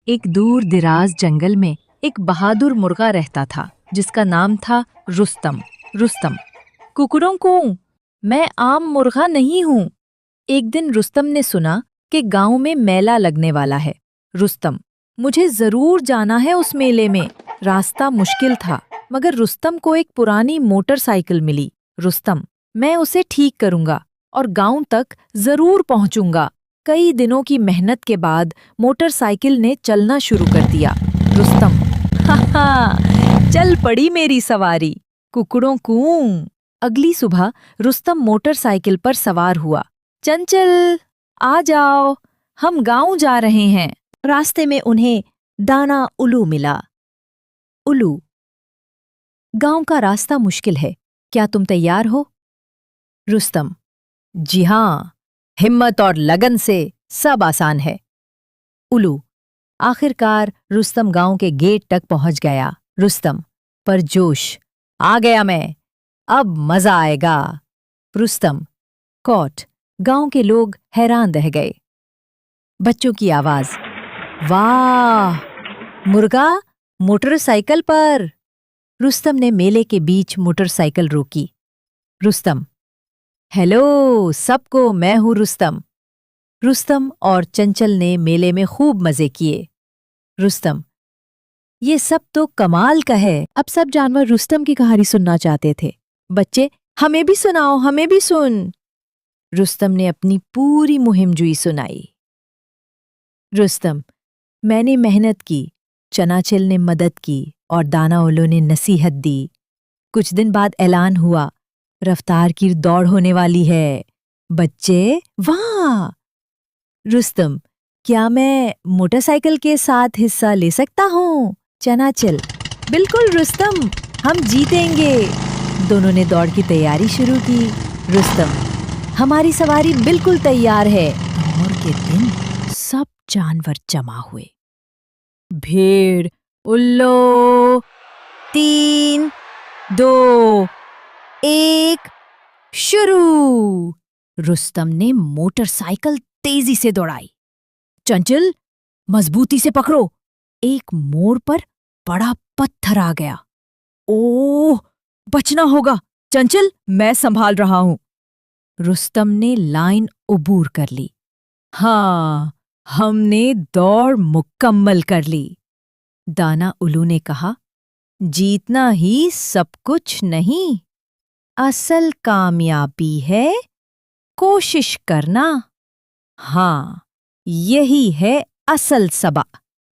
एक दूर दिराज जंगल में एक बहादुर मुर्गा रहता था जिसका नाम था रुस्तम। रुस्तम, कुकड़ों को, मैं आम मुर्गा नहीं हूँ। एक दिन रुस्तम ने सुना कि गांव में मेला लगने वाला है। रुस्तम, मुझे जरूर जाना है उस मेले में। रास्ता मुश्किल था मगर रुस्तम को एक पुरानी मोटरसाइकिल मिली। रुस्तम, मैं उसे ठीक करूंगा और गांव तक जरूर पहुंचूंगा। कई दिनों की मेहनत के बाद मोटरसाइकिल ने चलना शुरू कर दिया। रुस्तम, हा, चल पड़ी मेरी सवारी। कुकड़ों कूं। अगली सुबह रुस्तम मोटरसाइकिल पर सवार हुआ। चंचल, आ जाओ, हम गांव जा रहे हैं। रास्ते में उन्हें दाना उल्लू मिला। उल्लू, गांव का रास्ता मुश्किल है, क्या तुम तैयार हो? रुस्तम, जी हाँ, हिम्मत और लगन से सब आसान है। उल्लू, आखिरकार रुस्तम गांव के गेट तक पहुंच गया। रुस्तम, पर जोश, आ गया मैं, अब मजा आएगा। रुस्तम, कॉट, गांव के लोग हैरान रह गए। बच्चों की आवाज, वाह, मुर्गा मोटरसाइकिल पर। रुस्तम ने मेले के बीच मोटरसाइकिल रोकी। रुस्तम, हेलो सबको, मैं हूं रुस्तम। रुस्तम और चंचल ने मेले में खूब मजे किए। रुस्तम, ये सब तो कमाल का है। अब सब जानवर रुस्तम की कहानी सुनना चाहते थे। बच्चे, हमें भी सुनाओ, हमें भी सुन। रुस्तम ने अपनी पूरी मुहिमजुई सुनाई। रुस्तम, मैंने मेहनत की, चनाचिल ने मदद की और दाना उल्लू ने नसीहत दी। कुछ दिन बाद ऐलान हुआ, रफ्तार की दौड़ होने वाली है। बच्चे, वाह। रुस्तम, क्या मैं मोटरसाइकिल के साथ हिस्सा ले सकता हूँ? चनाचिल, बिल्कुल रुस्तम, हम जीतेंगे। दोनों ने दौड़ की तैयारी शुरू की। रुस्तम, हमारी सवारी बिल्कुल तैयार है। दौड़ के दिन सब जानवर जमा हुए। भेड़, उल्लू, 3, 2, 1, शुरू। रुस्तम ने मोटरसाइकिल तेजी से दौड़ाई। चंचल, मजबूती से पकड़ो। एक मोड़ पर बड़ा पत्थर आ गया। ओह, बचना होगा। चंचल, मैं संभाल रहा हूं। रुस्तम ने लाइन उबूर कर ली। हाँ, हमने दौड़ मुकम्मल कर ली। दाना उल्लू ने कहा, जीतना ही सब कुछ नहीं, असल कामयाबी है कोशिश करना। हाँ, यही है असल सबक।